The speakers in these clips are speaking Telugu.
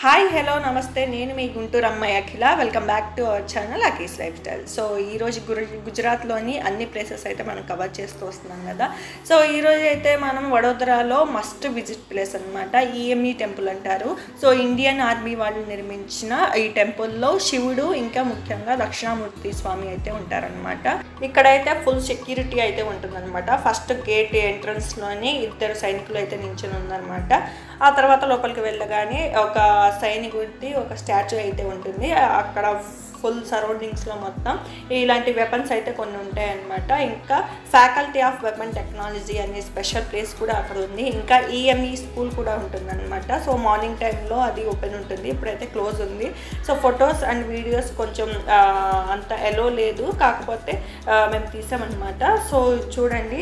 హాయ్ హలో నమస్తే నేను మీ గుంటూరు అమ్మాయి Akhila welcome back to our channel Akhi's lifestyle. So ఈరోజు గుజరాత్లోని అన్ని ప్లేసెస్ అయితే మనం కవర్ చేస్తూ వస్తున్నాం కదా. సో ఈరోజు అయితే మనం వడోదరాలో మస్ట్ విజిట్ ప్లేస్ అనమాట, ఈఎంఈ టెంపుల్ అంటారు. సో ఇండియన్ ఆర్మీ వాళ్ళు నిర్మించిన ఈ టెంపుల్లో శివుడు ఇంకా ముఖ్యంగా దక్షిణామూర్తి స్వామి అయితే ఉంటారనమాట. ఇక్కడైతే ఫుల్ సెక్యూరిటీ అయితే ఉంటుందన్నమాట. ఫస్ట్ గేట్ ఎంట్రన్స్లోని ఇద్దరు సైనికులు అయితే నిల్చొని ఉందన్నమాట. ఆ తర్వాత లోపలికి వెళ్ళగానే ఒక సైనికుడి ఒక స్టాచ్యూ అయితే ఉంటుంది. అక్కడ ఫుల్ సరౌండింగ్స్లో మొత్తం ఇలాంటి వెపన్స్ అయితే కొన్ని ఉంటాయన్నమాట. ఇంకా ఫ్యాకల్టీ ఆఫ్ వెపన్ టెక్నాలజీ అనే స్పెషల్ ప్లేస్ కూడా అక్కడ ఉంది. ఇంకా ఈఎంఈ స్కూల్ కూడా ఉంటుందన్నమాట. సో మార్నింగ్ టైంలో అది ఓపెన్ ఉంటుంది, ఇప్పుడైతే క్లోజ్ ఉంది. సో ఫొటోస్ అండ్ వీడియోస్ కొంచెం అంత ఎలో లేదు, కాకపోతే మేము తీసామన్నమాట. సో చూడండి,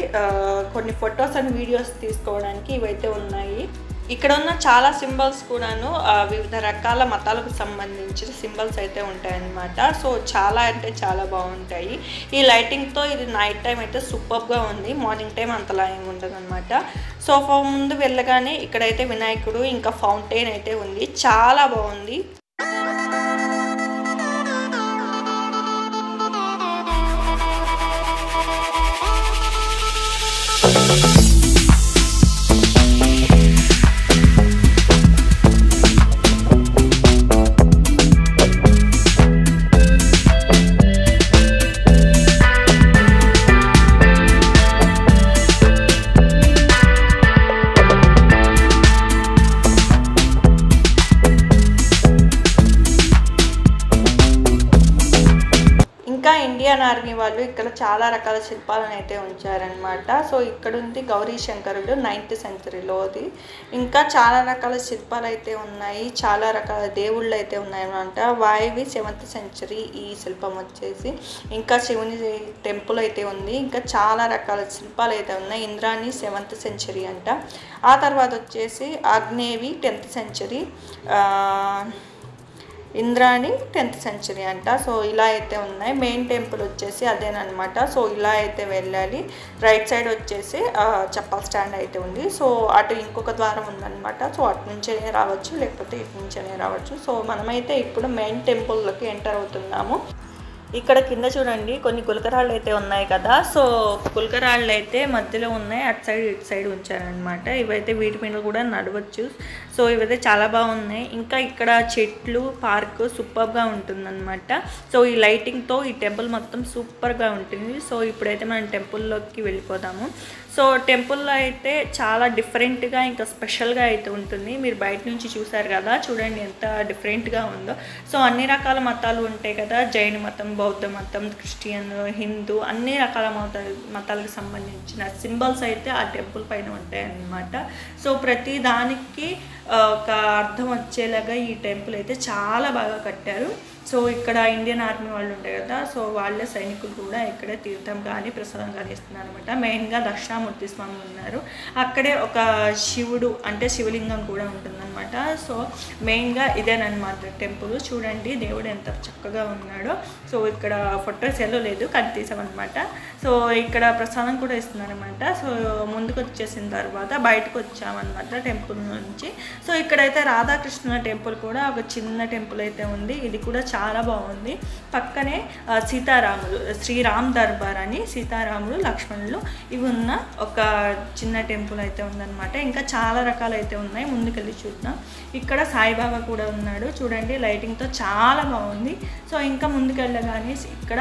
కొన్ని ఫొటోస్ అండ్ వీడియోస్ తీసుకోవడానికి ఇవైతే ఉన్నాయి. ఇక్కడ ఉన్న చాలా సింబల్స్ కూడాను వివిధ రకాల మతాలకు సంబంధించిన సింబల్స్ అయితే ఉంటాయన్నమాట. సో చాలా అంటే చాలా బాగుంటాయి. ఈ లైటింగ్తో ఇది నైట్ టైం అయితే సూపర్గా ఉంది, మార్నింగ్ టైం అంతలా ఏమి ఉండదు అనమాట. సో ముందు వెళ్ళగానే ఇక్కడైతే వినాయకుడు ఇంకా ఫౌంటైన్ అయితే ఉంది, చాలా బాగుంది. ఇంకా ఇండియన్ ఆర్మీ వాళ్ళు ఇక్కడ చాలా రకాల శిల్పాలను అయితే ఉంచారనమాట. సో ఇక్కడ ఉంది గౌరీ శంకరుడు 9th సెంచరీలోది. ఇంకా చాలా రకాల శిల్పాలు అయితే ఉన్నాయి, చాలా రకాల దేవుళ్ళు అయితే ఉన్నాయన్నమాట. వాయువి 7th సెంచరీ ఈ శిల్పం వచ్చేసి. ఇంకా శివుని టెంపుల్ అయితే ఉంది. ఇంకా చాలా రకాల శిల్పాలు అయితే ఉన్నాయి. ఇంద్రాణి 7th సెంచరీ అంట. ఆ తర్వాత వచ్చేసి ఆగ్నేవి 10th century, Indrani 10th century అంట. సో ఇలా అయితే ఉన్నాయి. మెయిన్ టెంపుల్ వచ్చేసి అదేనమాట. సో ఇలా అయితే వెళ్ళాలి. రైట్ సైడ్ వచ్చేసి చెప్పల్ స్టాండ్ అయితే ఉంది. సో అటు ఇంకొక ద్వారం ఉందన్నమాట. సో అటు నుంచే రావచ్చు, లేకపోతే ఇటు నుంచే రావచ్చు. సో మనమైతే ఇప్పుడు మెయిన్ టెంపుల్లోకి ఎంటర్ అవుతున్నాము. ఇక్కడ కింద చూడండి కొన్ని గులకరాళ్ళు అయితే ఉన్నాయి కదా. సో గులకరాళ్ళు అయితే మధ్యలో ఉన్నాయి, అటు సైడ్ ఇటు సైడ్ ఉంచారనమాట. ఇవైతే వీటి మీద కూడా నడవచ్చు. సో ఇవైతే చాలా బాగున్నాయి. ఇంకా ఇక్కడ చెట్లు, పార్క్ సూపర్గా ఉంటుందన్నమాట. సో ఈ లైటింగ్తో ఈ టెంపుల్ మొత్తం సూపర్గా ఉంటుంది. సో ఇప్పుడైతే మనం టెంపుల్లోకి వెళ్ళిపోదాము. సో టెంపుల్లో అయితే చాలా డిఫరెంట్గా ఇంకా స్పెషల్గా అయితే ఉంటుంది. మీరు బయట నుంచి చూసారు కదా, చూడండి ఎంత డిఫరెంట్గా ఉందో. సో అన్ని రకాల మతాలు ఉంటాయి కదా, జైన మతం, బౌద్ధ మతం, క్రిస్టియన్, హిందూ, అన్ని రకాల మతాలకు సంబంధించిన సింబల్స్ అయితే ఆ టెంపుల్ పైన ఉంటాయి అన్నమాట. సో ప్రతి దానికి ఒక అర్థం వచ్చేలాగా ఈ టెంపుల్ అయితే చాలా బాగా కట్టారు. సో ఇక్కడ ఇండియన్ ఆర్మీ వాళ్ళు ఉంటాయి కదా, సో వాళ్ళ సైనికులు కూడా ఇక్కడే తీర్థం కానీ ప్రసాదం కానీ ఇస్తున్నారు అనమాట. మెయిన్గా దక్షిణామూర్తి స్వామి ఉన్నారు, అక్కడే ఒక శివుడు అంటే శివలింగం కూడా ఉంటుందన్నమాట. సో మెయిన్గా ఇదేనమాట టెంపుల్. చూడండి దేవుడు ఎంత చక్కగా ఉన్నాడో. సో ఇక్కడ ఫొటోస్ ఎలా లేదు కానీ తీసామన్నమాట. సో ఇక్కడ ప్రసాదం కూడా ఇస్తున్నారనమాట. సో ముందుకు వచ్చేసిన తర్వాత బయటకు వచ్చామన్నమాట టెంపుల్ నుంచి. సో ఇక్కడైతే రాధాకృష్ణ టెంపుల్ కూడా ఒక చిన్న టెంపుల్ అయితే ఉంది, ఇది కూడా చాలా బాగుంది. పక్కనే సీతారాములు, శ్రీరామ్ దర్బార్ అని సీతారాములు, లక్ష్మణులు ఇవి ఉన్న ఒక చిన్న టెంపుల్ అయితే ఉందన్నమాట. ఇంకా చాలా రకాలు అయితే ఉన్నాయి, ముందుకెళ్ళి చూద్దాం. ఇక్కడ సాయిబాబా కూడా ఉన్నాడు, చూడండి లైటింగ్తో చాలా బాగుంది. సో ఇంకా ముందుకు వెళ్ళగానే ఇక్కడ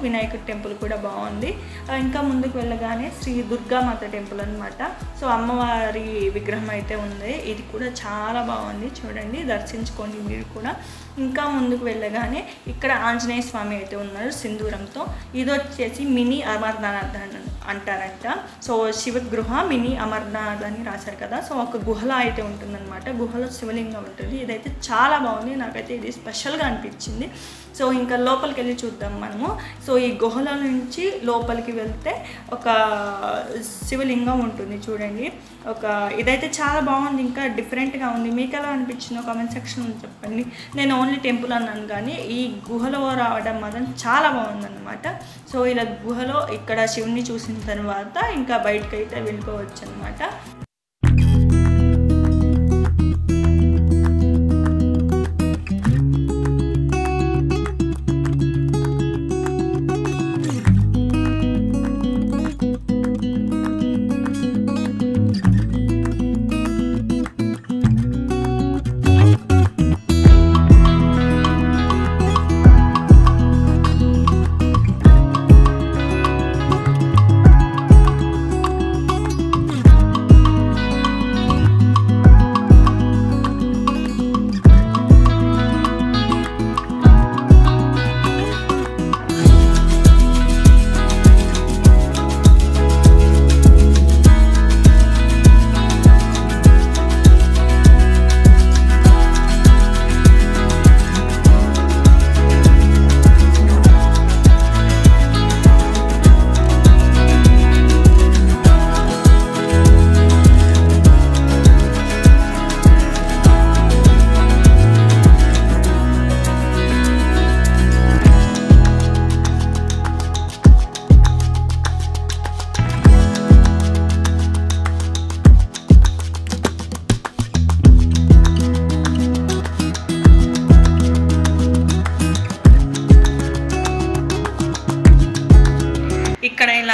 వినాయకుడు టెంపుల్ కూడా బాగుంది. ఇంకా ముందుకు వెళ్ళగానే శ్రీ దుర్గామాత టెంపుల్ అనమాట. సో అమ్మవారి విగ్రహం అయితే ఉంది, ఇది కూడా చాలా బాగుంది, చూడండి దర్శించుకోండి మీరు కూడా. ఇంకా ముందుకు వెళ్ళగానే ఇక్కడ ఆంజనేయ స్వామి అయితే ఉన్నారు సింధూరంతో. ఇది వచ్చేసి మినీ అమర్నాథ్ అంటారంట. సో శివగృహ మినీ అమర్నాథ్ అని రాశారు కదా. సో ఒక గుహలో అయితే ఉంటుందన్నమాట, గుహలో శివలింగం ఉంటుంది. ఇదైతే చాలా బాగుంది, నాకైతే ఇది స్పెషల్గా అనిపించింది. సో ఇంకా లోపలికి వెళ్ళి చూద్దాం మనము. సో ఈ గుహలో నుంచి లోపలికి వెళ్తే ఒక శివలింగం ఉంటుంది, చూడండి. ఇదైతే చాలా బాగుంది, ఇంకా డిఫరెంట్గా ఉంది. మీకు ఎలా అనిపించిందో కామెంట్ సెక్షన్లో చెప్పండి. నేను ఓన్లీ టెంపుల్ అన్నాను కానీ ఈ గుహలో రావడం మాత్రం చాలా బాగుందన్నమాట. సో ఇలా గుహలో ఇక్కడ శివుని చూసిన తర్వాత ఇంకా బయటకైతే వెళ్ళిపోవచ్చు అనమాట.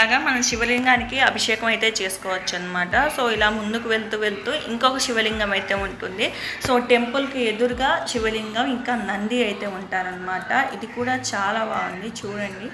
ఇలాగా మనం శివలింగానికి అభిషేకం అయితే చేసుకోవచ్చు అనమాట. సో ఇలా ముందుకు వెళ్తూ ఇంకొక శివలింగం అయితే ఉంటుంది. సో టెంపుల్కి ఎదురుగా శివలింగం ఇంకా నంది అయితే ఉంటారనమాట. ఇది కూడా చాలా బాగుంది చూడండి.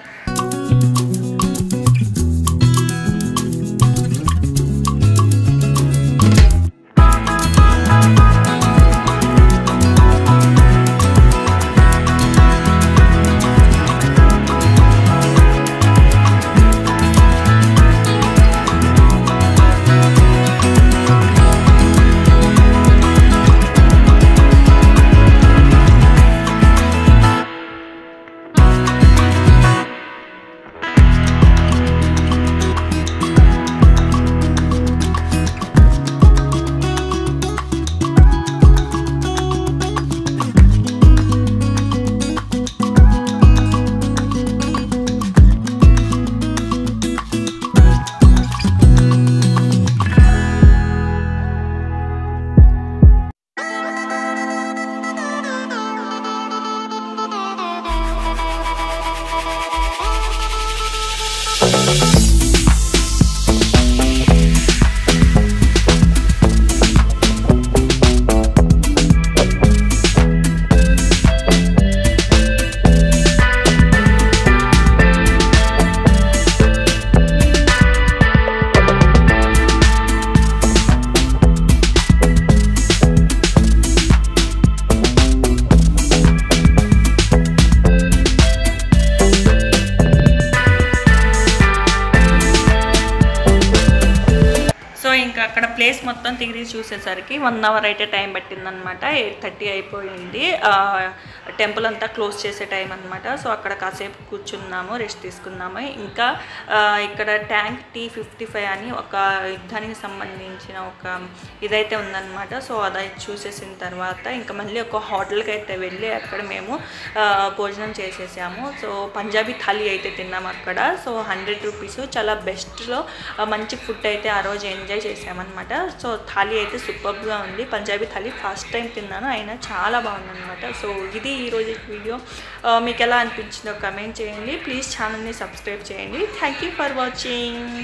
అక్కడ ప్లేస్ మొత్తం తిరిగి చూసేసరికి 1 అవర్ అయితే టైం పట్టిందనమాట. 8:30 అయిపోయింది. టెంపుల్ అంతా క్లోజ్ చేసే టైం అనమాట. సో అక్కడ కాసేపు కూర్చున్నాము, రెస్ట్ తీసుకున్నాము. ఇంకా ఇక్కడ ట్యాంక్ T55 అని ఒక యుద్ధానికి సంబంధించిన ఒక ఇదైతే ఉందన్నమాట. సో అది చూసేసిన తర్వాత ఇంకా మళ్ళీ ఒక హోటల్కి అయితే వెళ్ళి అక్కడ మేము భోజనం చేసేసాము. సో పంజాబీ థాలీ అయితే తిన్నాము అక్కడ. సో 100 రూపీస్ చాలా బెస్ట్లో మంచి ఫుడ్ అయితే ఆ రోజు ఎంజాయ్ చేసామన్నమాట. సో థాలీ అయితే సూపర్గా ఉంది. పంజాబీ థాలీ ఫస్ట్ టైం తిన్నాను, అయినా చాలా బాగుందన్నమాట. సో ఇది ఈరోజు వీడియో. మీకు ఎలా అనిపించిందో కమెంట్ చేయండి. ప్లీజ్ ఛానల్ని సబ్స్క్రైబ్ చేయండి. Thank you for watching.